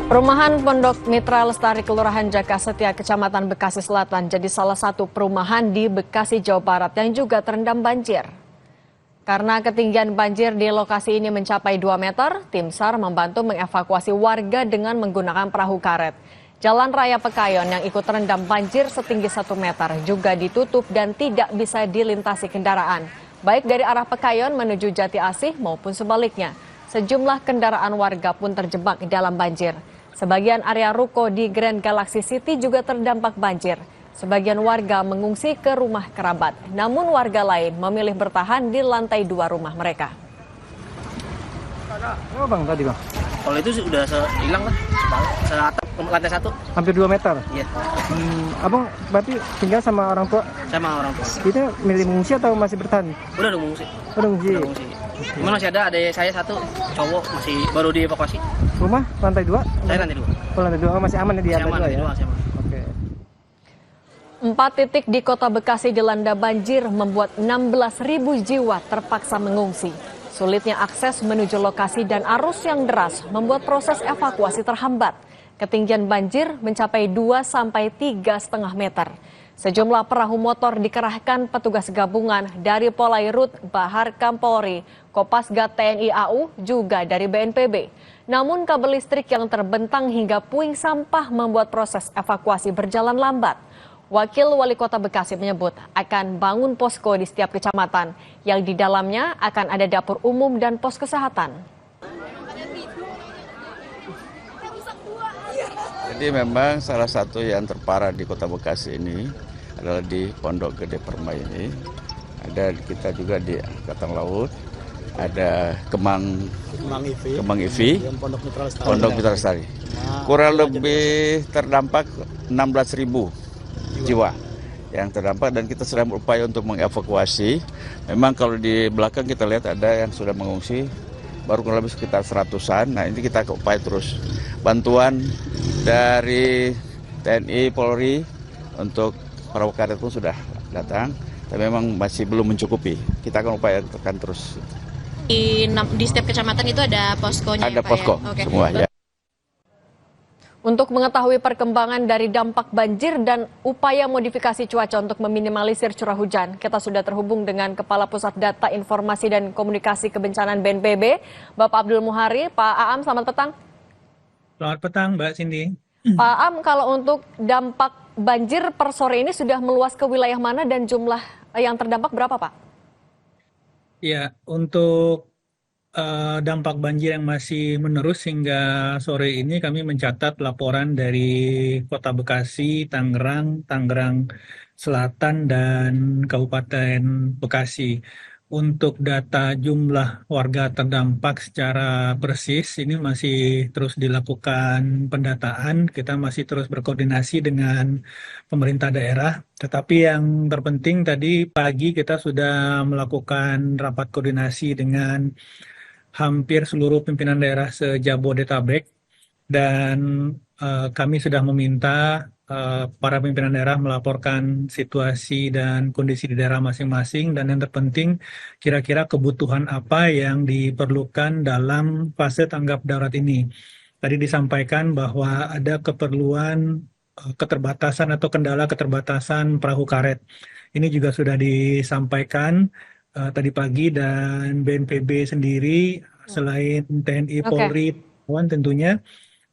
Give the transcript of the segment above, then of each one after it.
Perumahan Pondok Mitra Lestari Kelurahan Jagasetia, Kecamatan Bekasi Selatan jadi salah satu perumahan di Bekasi, Jawa Barat yang juga terendam banjir. Karena ketinggian banjir di lokasi ini mencapai 2 meter, tim SAR membantu mengevakuasi warga dengan menggunakan perahu karet. Jalan Raya Pekayon yang ikut terendam banjir setinggi 1 meter juga ditutup dan tidak bisa dilintasi kendaraan, baik dari arah Pekayon menuju Jati Asih maupun sebaliknya. Sejumlah kendaraan warga pun terjebak dalam banjir. Sebagian area ruko di Grand Galaxy City juga terdampak banjir. Sebagian warga mengungsi ke rumah kerabat, namun warga lain memilih bertahan di lantai 2 rumah mereka. Oh bang, tadi bang? Kalau itu sudah hilang lah, seatap lantai 1. Hampir 2 meter? Iya. Abang berarti tinggal sama orang tua? Sama orang tua. Itu milih mengungsi atau masih bertahan? Udah mengungsi. Udah mengungsi? Udah mengungsi. Cuman masih ada adik saya satu, cowok, masih baru dievakuasi. Rumah lantai 2? Saya lantai 2. Oh lantai 2, masih aman ya di lantai 2 ya? Masih aman. Oke. 4 titik di kota Bekasi dilanda banjir membuat 16.000 jiwa terpaksa mengungsi. Sulitnya akses menuju lokasi dan arus yang deras membuat proses evakuasi terhambat. Ketinggian banjir mencapai 2–3,5 meter. Sejumlah perahu motor dikerahkan petugas gabungan dari Polairut, Bahar Kampolri, Kopasgat TNI AU, juga dari BNPB. Namun kabel listrik yang terbentang hingga puing sampah membuat proses evakuasi berjalan lambat. Wakil Wali Kota Bekasi menyebut akan bangun posko di setiap kecamatan yang di dalamnya akan ada dapur umum dan pos kesehatan. Jadi memang salah satu yang terparah di Kota Bekasi ini adalah di Pondok Gede Permai ini. Ada kita juga di Angkatan Laut, ada Kemang IFI, Pondok Mitra Lestari. Kurang lebih terdampak 16.000 jiwa yang terdampak dan kita sedang berupaya untuk mengevakuasi. Memang kalau di belakang kita lihat ada yang sudah mengungsi, baru kurang lebih sekitar 100-an. Nah ini kita upaya terus. Bantuan dari TNI, Polri untuk perahu karet pun sudah datang, tapi memang masih belum mencukupi. Kita akan upaya tekan terus. Di setiap kecamatan itu ada poskonya? Ada posko ya? semua ya. Untuk mengetahui perkembangan dari dampak banjir dan upaya modifikasi cuaca untuk meminimalisir curah hujan, kita sudah terhubung dengan Kepala Pusat Data Informasi dan Komunikasi Kebencanaan BNPB, Bapak Abdul Muhari. Pak Aam, selamat petang. Selamat petang, Mbak Cindy. Pak Aam, kalau untuk dampak banjir per sore ini sudah meluas ke wilayah mana dan jumlah yang terdampak berapa, Pak? Ya, untuk dampak banjir yang masih menerus hingga sore ini kami mencatat laporan dari Kota Bekasi, Tangerang Selatan, dan Kabupaten Bekasi. Untuk data jumlah warga terdampak secara persis ini masih terus dilakukan pendataan. Kita masih terus berkoordinasi dengan pemerintah daerah. Tetapi yang terpenting tadi pagi kita sudah melakukan rapat koordinasi dengan hampir seluruh pimpinan daerah se-Jabodetabek, dan kami sudah meminta para pimpinan daerah melaporkan situasi dan kondisi di daerah masing-masing, dan yang terpenting kira-kira kebutuhan apa yang diperlukan dalam fase tanggap darurat ini. Tadi disampaikan bahwa ada keperluan keterbatasan atau kendala keterbatasan perahu karet. Ini juga sudah disampaikan tadi pagi, dan BNPB sendiri selain TNI, Polri, tentunya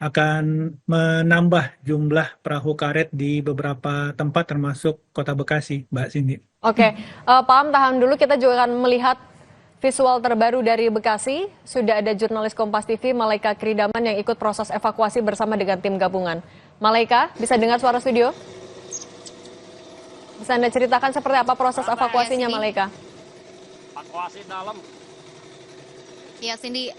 akan menambah jumlah perahu karet di beberapa tempat termasuk Kota Bekasi, Mbak Cindy. Oke, Pak Am, tahan dulu, kita juga akan melihat visual terbaru dari Bekasi. Sudah ada jurnalis Kompas TV, Malaika Kridaman, yang ikut proses evakuasi bersama dengan tim gabungan. Malaika, bisa dengar suara studio? Bisa Anda ceritakan seperti apa proses evakuasinya, Malaika? Evakuasi dalam. Ya, Cindy,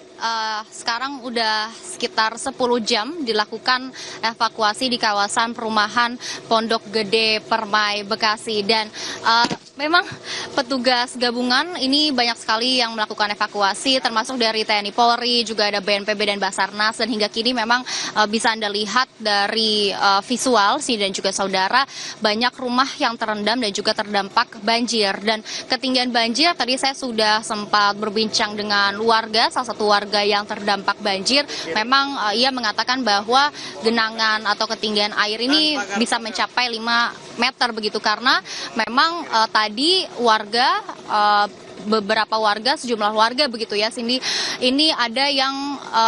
sekarang udah sekitar 10 jam dilakukan evakuasi di kawasan perumahan Pondok Gede Permai Bekasi, dan Memang petugas gabungan ini banyak sekali yang melakukan evakuasi, termasuk dari TNI Polri, juga ada BNPB dan Basarnas, dan hingga kini memang bisa Anda lihat dari visual dan juga saudara, banyak rumah yang terendam dan juga terdampak banjir. Dan ketinggian banjir, tadi saya sudah sempat berbincang dengan warga, salah satu warga yang terdampak banjir, memang ia mengatakan bahwa genangan atau ketinggian air ini bisa mencapai 5 meter begitu, karena memang tadi warga beberapa warga, sejumlah warga begitu ya Cindy, ini ada yang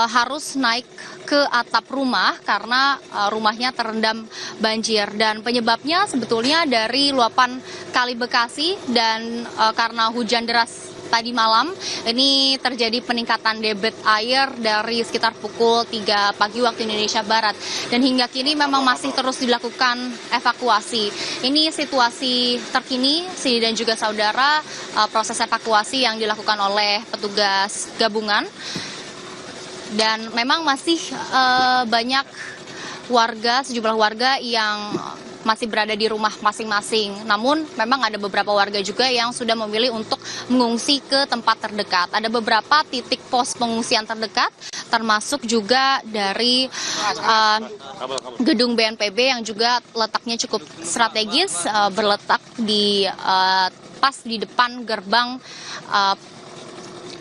harus naik ke atap rumah karena rumahnya terendam banjir, dan penyebabnya sebetulnya dari luapan Kali Bekasi, dan karena hujan deras tadi malam ini terjadi peningkatan debit air dari sekitar pukul 3 pagi waktu Indonesia Barat, dan hingga kini memang masih terus dilakukan evakuasi. Ini situasi terkini Cindy dan juga saudara, proses evakuasi yang dilakukan oleh petugas gabungan, dan memang masih banyak warga, sejumlah warga yang masih berada di rumah masing-masing. Namun memang ada beberapa warga juga yang sudah memilih untuk mengungsi ke tempat terdekat. Ada beberapa titik pos pengungsian terdekat, termasuk juga dari gedung BNPB yang juga letaknya cukup strategis, berletak di pas di depan gerbang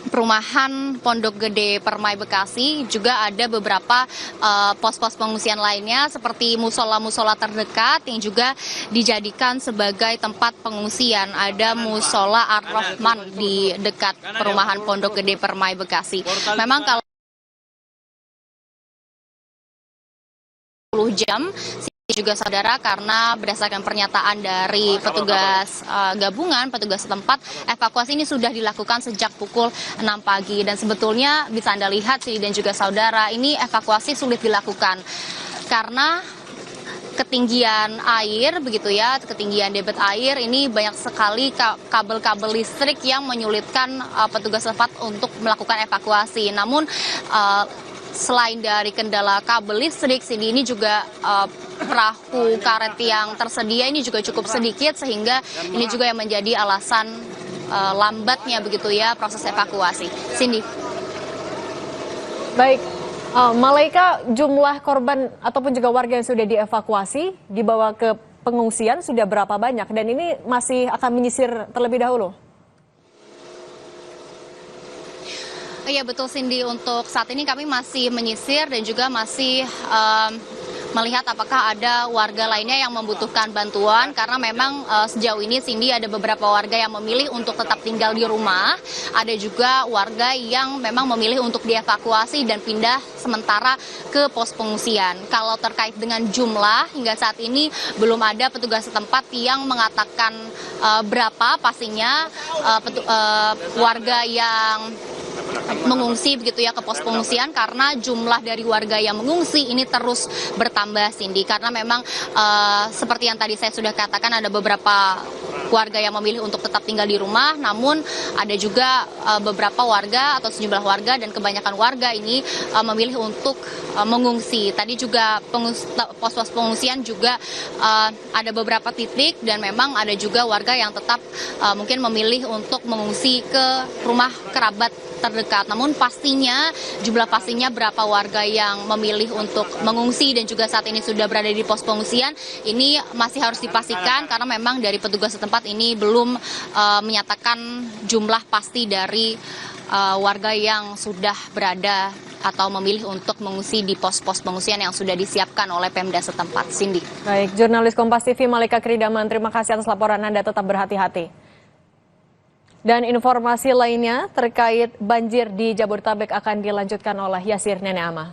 perumahan Pondok Gede Permai Bekasi. Juga ada beberapa pos-pos pengungsian lainnya seperti musola-musola terdekat yang juga dijadikan sebagai tempat pengungsian. Ada musola Ar-Rahman di dekat perumahan Pondok Gede Permai Bekasi. Memang kalau 10 jam juga saudara, karena berdasarkan pernyataan dari petugas gabungan, petugas setempat, evakuasi ini sudah dilakukan sejak pukul 6 pagi. Dan sebetulnya bisa Anda lihat dan juga saudara, ini evakuasi sulit dilakukan karena ketinggian air begitu ya, ketinggian debit air ini banyak sekali kabel-kabel listrik yang menyulitkan petugas setempat untuk melakukan evakuasi. Namun selain dari kendala kabel listrik, ini juga perahu karet yang tersedia ini juga cukup sedikit, sehingga ini juga yang menjadi alasan lambatnya begitu ya proses evakuasi. Cindy. Baik, Malaika, jumlah korban ataupun juga warga yang sudah dievakuasi dibawa ke pengungsian sudah berapa banyak, dan ini masih akan menyisir terlebih dahulu? Iya betul Cindy, untuk saat ini kami masih menyisir dan juga masih melihat apakah ada warga lainnya yang membutuhkan bantuan, karena memang sejauh ini Cindy ada beberapa warga yang memilih untuk tetap tinggal di rumah, ada juga warga yang memang memilih untuk dievakuasi dan pindah sementara ke pos pengungsian. Kalau terkait dengan jumlah, hingga saat ini belum ada petugas setempat yang mengatakan berapa pastinya warga yang mengungsi begitu ya ke pos pengungsian, karena jumlah dari warga yang mengungsi ini terus bertambah Cindy, karena memang seperti yang tadi saya sudah katakan, ada beberapa warga yang memilih untuk tetap tinggal di rumah, namun ada juga beberapa warga atau sejumlah warga dan kebanyakan warga ini memilih untuk mengungsi. Tadi juga pos-pos pengungsian juga ada beberapa titik, dan memang ada juga warga yang tetap mungkin memilih untuk mengungsi ke rumah kerabat terdekat. Namun pastinya, jumlah pastinya berapa warga yang memilih untuk mengungsi dan juga saat ini sudah berada di pos pengungsian, ini masih harus dipastikan, karena memang dari petugas setempat ini belum menyatakan jumlah pasti dari warga yang sudah berada atau memilih untuk mengungsi di pos-pos pengungsian yang sudah disiapkan oleh Pemda setempat. Cindy. Baik, jurnalis Kompas TV Malaika Kridaman, terima kasih atas laporan Anda, tetap berhati-hati. Dan informasi lainnya terkait banjir di Jabodetabek akan dilanjutkan oleh Yasir Nenek Ama.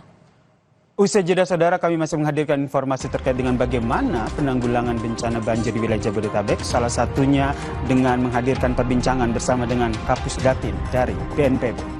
Usai jeda saudara, kami masih menghadirkan informasi terkait dengan bagaimana penanggulangan bencana banjir di wilayah Jabodetabek. Salah satunya dengan menghadirkan perbincangan bersama dengan Kapus Datin dari BNPB.